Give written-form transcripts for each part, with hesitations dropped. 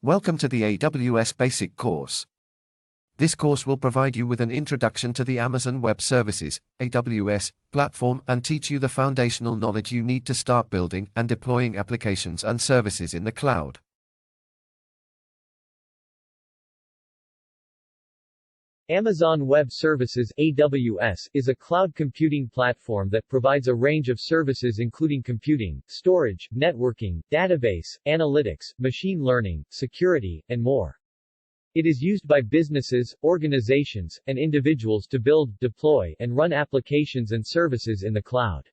Welcome to the AWS Basic course. This course will provide you with an introduction to the Amazon Web Services, AWS, platform and teach you the foundational knowledge you need to start building and deploying applications and services in the cloud. Amazon Web Services (AWS) is a cloud computing platform that provides a range of services including computing, storage, networking, database, analytics, machine learning, security, and more. It is used by businesses, organizations, and individuals to build, deploy, and run applications and services in the cloud.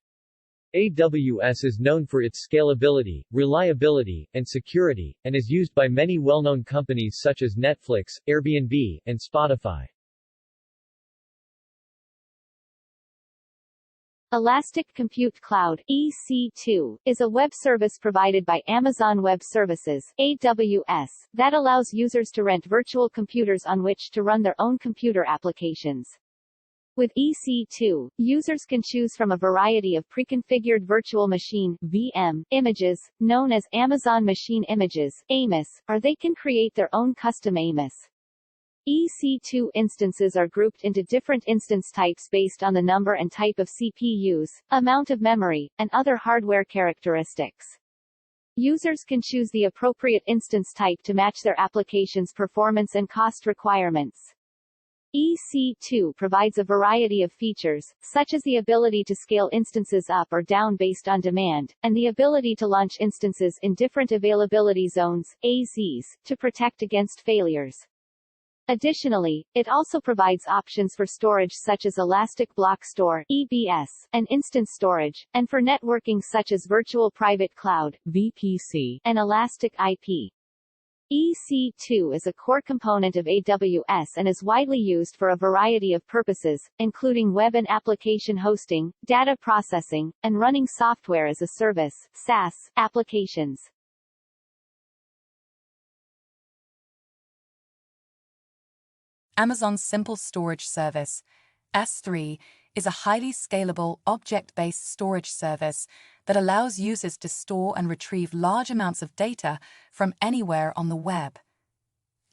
AWS is known for its scalability, reliability, and security, and is used by many well-known companies such as Netflix, Airbnb, and Spotify. Elastic Compute Cloud (EC2) is a web service provided by Amazon Web Services (AWS) that allows users to rent virtual computers on which to run their own computer applications. With EC2, users can choose from a variety of preconfigured virtual machine (VM) images, known as Amazon Machine Images (AMIS), or they can create their own custom AMIS. EC2 instances are grouped into different instance types based on the number and type of CPUs, amount of memory, and other hardware characteristics. Users can choose the appropriate instance type to match their application's performance and cost requirements. EC2 provides a variety of features, such as the ability to scale instances up or down based on demand, and the ability to launch instances in different availability zones, AZs, to protect against failures. Additionally, it also provides options for storage such as Elastic Block Store (EBS) and instance storage, and for networking such as Virtual Private Cloud (VPC) and Elastic IP. EC2 is a core component of AWS and is widely used for a variety of purposes, including web and application hosting, data processing, and running software as a service (SaaS) applications. Amazon's Simple Storage Service, S3, is a highly scalable, object-based storage service that allows users to store and retrieve large amounts of data from anywhere on the web.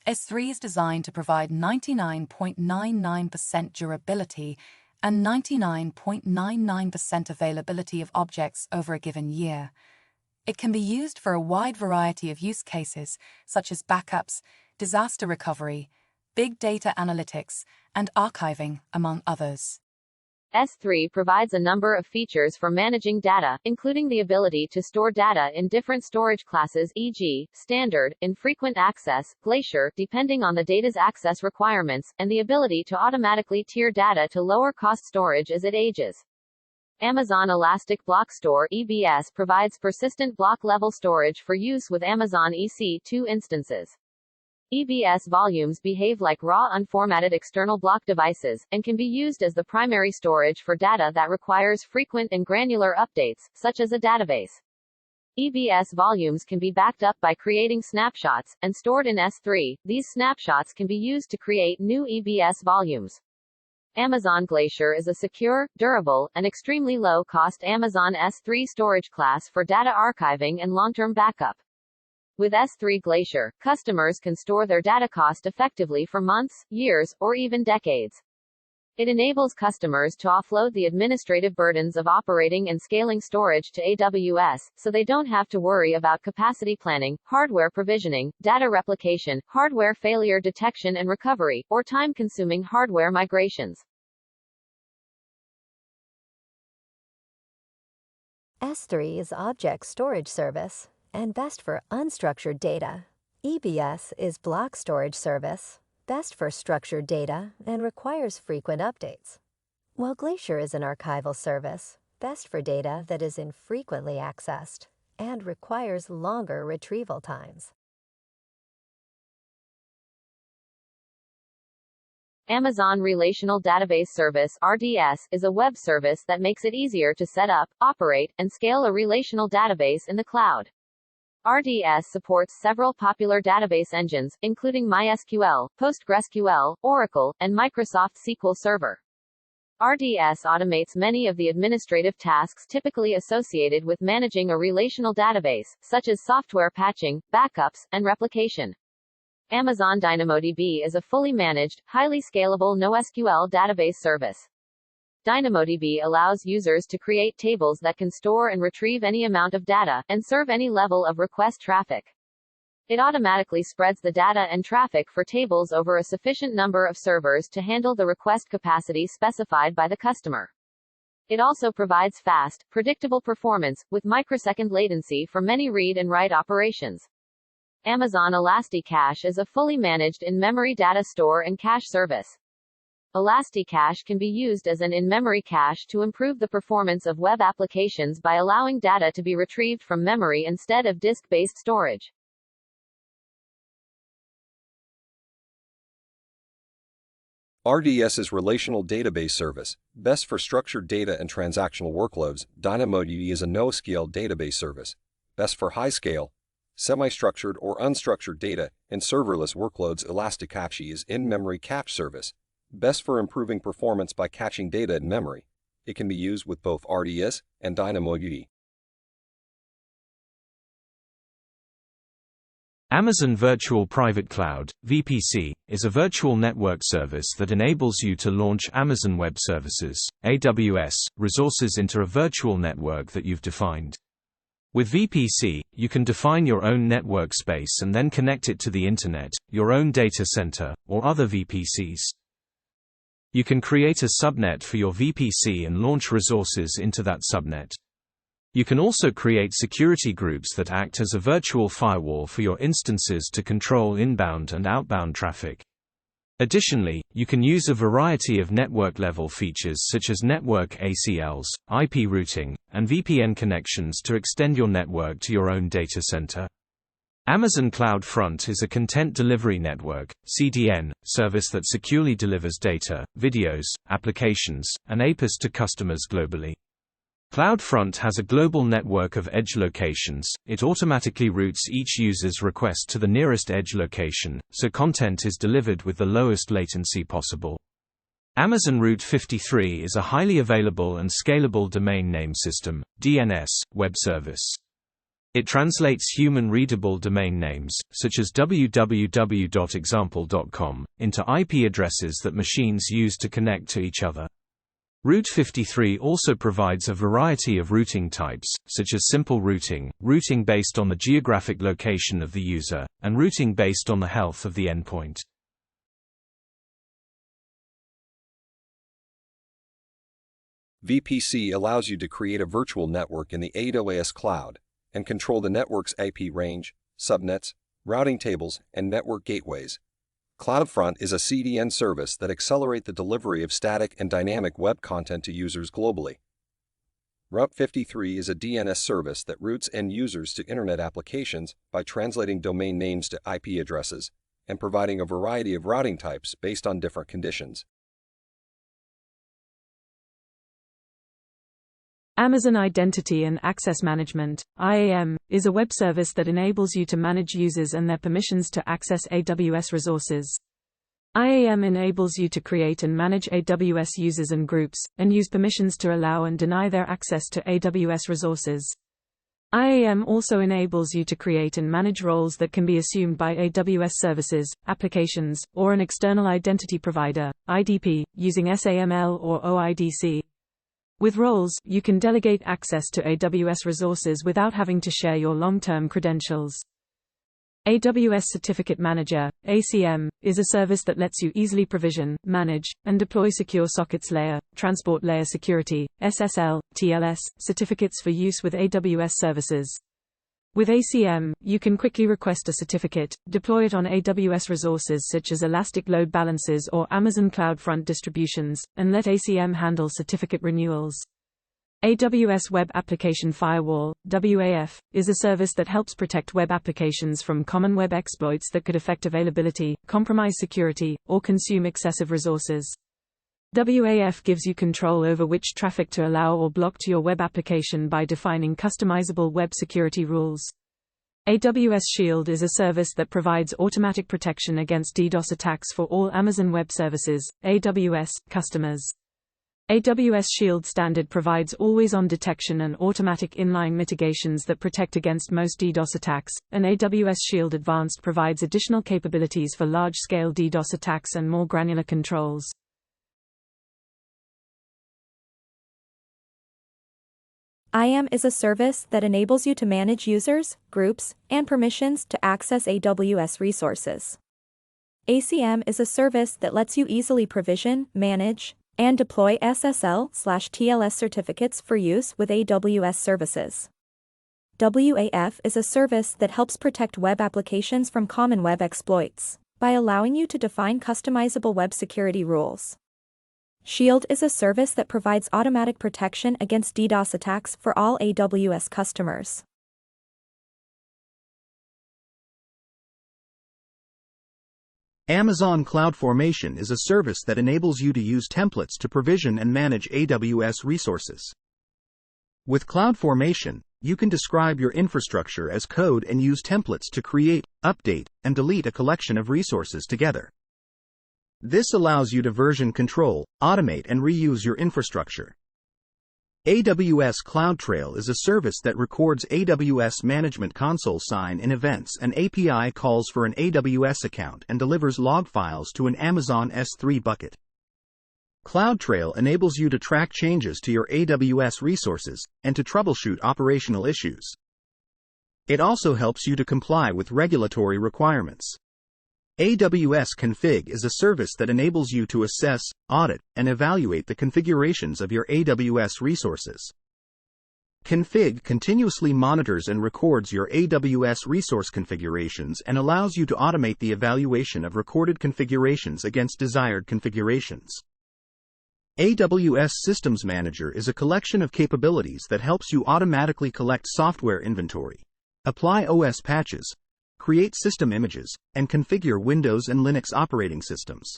S3 is designed to provide 99.99% durability and 99.99% availability of objects over a given year. It can be used for a wide variety of use cases, such as backups, disaster recovery, big data analytics, and archiving, among others. S3 provides a number of features for managing data, including the ability to store data in different storage classes, e.g., standard, infrequent access, Glacier, depending on the data's access requirements, and the ability to automatically tier data to lower-cost storage as it ages. Amazon Elastic Block Store (EBS) provides persistent block-level storage for use with Amazon EC2 instances. EBS volumes behave like raw unformatted external block devices, and can be used as the primary storage for data that requires frequent and granular updates, such as a database. EBS volumes can be backed up by creating snapshots, and stored in S3. These snapshots can be used to create new EBS volumes. Amazon Glacier is a secure, durable, and extremely low-cost Amazon S3 storage class for data archiving and long-term backup. With S3 Glacier, customers can store their data cost-effectively for months, years, or even decades. It enables customers to offload the administrative burdens of operating and scaling storage to AWS, so they don't have to worry about capacity planning, hardware provisioning, data replication, hardware failure detection and recovery, or time-consuming hardware migrations. S3 is object storage service and best for unstructured data. EBS is block storage service, best for structured data and requires frequent updates. While Glacier is an archival service, best for data that is infrequently accessed and requires longer retrieval times. Amazon Relational Database Service (RDS) is a web service that makes it easier to set up, operate, and scale a relational database in the cloud. RDS supports several popular database engines, including MySQL, PostgreSQL, Oracle, and Microsoft SQL Server. RDS automates many of the administrative tasks typically associated with managing a relational database, such as software patching, backups, and replication. Amazon DynamoDB is a fully managed, highly scalable NoSQL database service. DynamoDB allows users to create tables that can store and retrieve any amount of data, and serve any level of request traffic. It automatically spreads the data and traffic for tables over a sufficient number of servers to handle the request capacity specified by the customer. It also provides fast, predictable performance, with microsecond latency for many read and write operations. Amazon Elasticache is a fully managed in-memory data store and cache service. Elasticache can be used as an in-memory cache to improve the performance of web applications by allowing data to be retrieved from memory instead of disk-based storage. RDS's Relational Database Service, best for structured data and transactional workloads. DynamoDB is a NoSQL database service, best for high-scale, semi-structured or unstructured data and serverless workloads. Elasticache is in-memory cache service, best for improving performance by caching data in memory. It can be used with both RDS and DynamoDB. Amazon Virtual Private Cloud, VPC, is a virtual network service that enables you to launch Amazon Web Services, AWS, resources into a virtual network that you've defined. With VPC, you can define your own network space and then connect it to the Internet, your own data center, or other VPCs. You can create a subnet for your VPC and launch resources into that subnet. You can also create security groups that act as a virtual firewall for your instances to control inbound and outbound traffic. Additionally, you can use a variety of network-level features such as network ACLs, IP routing, and VPN connections to extend your network to your own data center. Amazon CloudFront is a content delivery network (CDN) service that securely delivers data, videos, applications, and APIs to customers globally. CloudFront has a global network of edge locations. It automatically routes each user's request to the nearest edge location, so content is delivered with the lowest latency possible. Amazon Route 53 is a highly available and scalable domain name system (DNS) web service. It translates human-readable domain names, such as www.example.com, into IP addresses that machines use to connect to each other. Route 53 also provides a variety of routing types, such as simple routing, routing based on the geographic location of the user, and routing based on the health of the endpoint. VPC allows you to create a virtual network in the AWS cloud and control the network's IP range, subnets, routing tables, and network gateways. CloudFront is a CDN service that accelerates the delivery of static and dynamic web content to users globally. Route 53 is a DNS service that routes end users to Internet applications by translating domain names to IP addresses and providing a variety of routing types based on different conditions. Amazon Identity and Access Management, IAM, is a web service that enables you to manage users and their permissions to access AWS resources. IAM enables you to create and manage AWS users and groups, and use permissions to allow and deny their access to AWS resources. IAM also enables you to create and manage roles that can be assumed by AWS services, applications, or an external identity provider, IDP, using SAML or OIDC. With roles, you can delegate access to AWS resources without having to share your long-term credentials. AWS Certificate Manager, ACM, is a service that lets you easily provision, manage, and deploy secure sockets layer, transport layer security, SSL, TLS, certificates for use with AWS services. With ACM, you can quickly request a certificate, deploy it on AWS resources such as Elastic Load Balancers or Amazon CloudFront distributions, and let ACM handle certificate renewals. AWS Web Application Firewall, WAF, is a service that helps protect web applications from common web exploits that could affect availability, compromise security, or consume excessive resources. WAF gives you control over which traffic to allow or block to your web application by defining customizable web security rules. AWS Shield is a service that provides automatic protection against DDoS attacks for all Amazon Web Services, AWS, customers. AWS Shield standard provides always-on detection and automatic inline mitigations that protect against most DDoS attacks, and AWS Shield Advanced provides additional capabilities for large-scale DDoS attacks and more granular controls. IAM is a service that enables you to manage users, groups, and permissions to access AWS resources. ACM is a service that lets you easily provision, manage, and deploy SSL/TLS certificates for use with AWS services. WAF is a service that helps protect web applications from common web exploits by allowing you to define customizable web security rules. Shield is a service that provides automatic protection against DDoS attacks for all AWS customers. Amazon CloudFormation is a service that enables you to use templates to provision and manage AWS resources. With CloudFormation, you can describe your infrastructure as code and use templates to create, update, and delete a collection of resources together. This allows you to version control, automate, and reuse your infrastructure. AWS CloudTrail is a service that records AWS Management Console sign-in events and API calls for an AWS account and delivers log files to an Amazon S3 bucket. CloudTrail enables you to track changes to your AWS resources and to troubleshoot operational issues. It also helps you to comply with regulatory requirements. AWS Config is a service that enables you to assess, audit, and evaluate the configurations of your AWS resources. Config continuously monitors and records your AWS resource configurations and allows you to automate the evaluation of recorded configurations against desired configurations. AWS Systems Manager is a collection of capabilities that helps you automatically collect software inventory, apply OS patches, create system images, and configure Windows and Linux operating systems.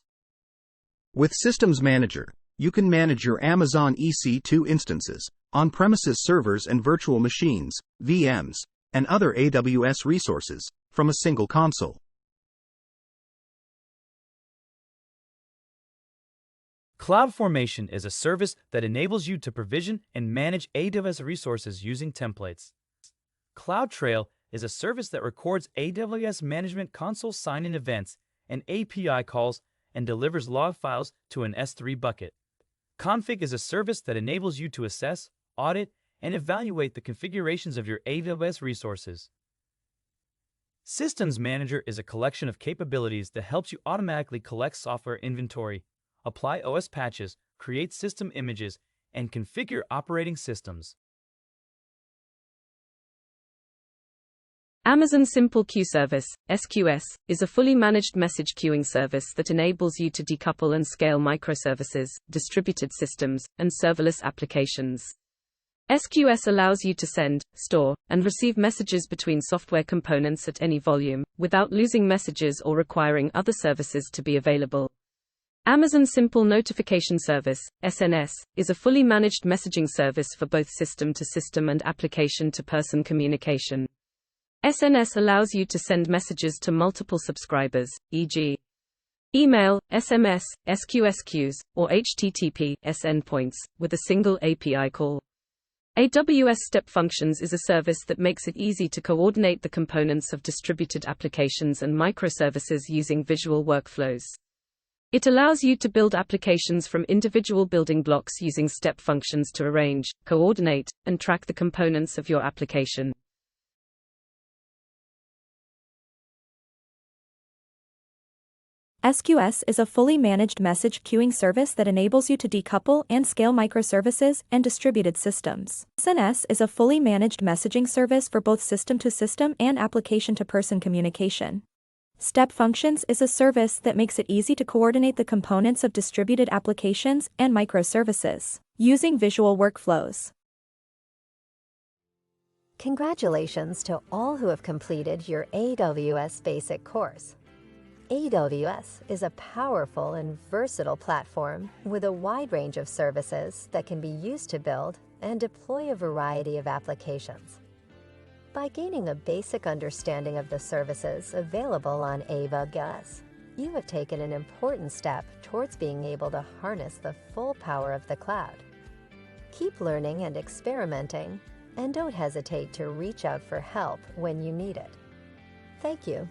With Systems Manager, you can manage your Amazon EC2 instances, on-premises servers and virtual machines, VMs, and other AWS resources from a single console. CloudFormation is a service that enables you to provision and manage AWS resources using templates. CloudTrail is a service that records AWS Management Console sign-in events and API calls and delivers log files to an S3 bucket. Config is a service that enables you to assess, audit, and evaluate the configurations of your AWS resources. Systems Manager is a collection of capabilities that helps you automatically collect software inventory, apply OS patches, create system images, and configure operating systems. Amazon Simple Queue Service, SQS, is a fully managed message queuing service that enables you to decouple and scale microservices, distributed systems, and serverless applications. SQS allows you to send, store, and receive messages between software components at any volume, without losing messages or requiring other services to be available. Amazon Simple Notification Service, SNS, is a fully managed messaging service for both system-to-system and application-to-person communication. SNS allows you to send messages to multiple subscribers, e.g., email, SMS, SQS queues, or HTTPS endpoints, with a single API call. AWS Step Functions is a service that makes it easy to coordinate the components of distributed applications and microservices using visual workflows. It allows you to build applications from individual building blocks using step functions to arrange, coordinate, and track the components of your application. SQS is a fully managed message queuing service that enables you to decouple and scale microservices and distributed systems. SNS is a fully managed messaging service for both system-to-system and application-to-person communication. Step Functions is a service that makes it easy to coordinate the components of distributed applications and microservices, using visual workflows. Congratulations to all who have completed your AWS Basic course. AWS is a powerful and versatile platform with a wide range of services that can be used to build and deploy a variety of applications. By gaining a basic understanding of the services available on AWS, You have taken an important step towards being able to harness the full power of the cloud. Keep learning and experimenting, and don't hesitate to reach out for help when you need it. Thank you.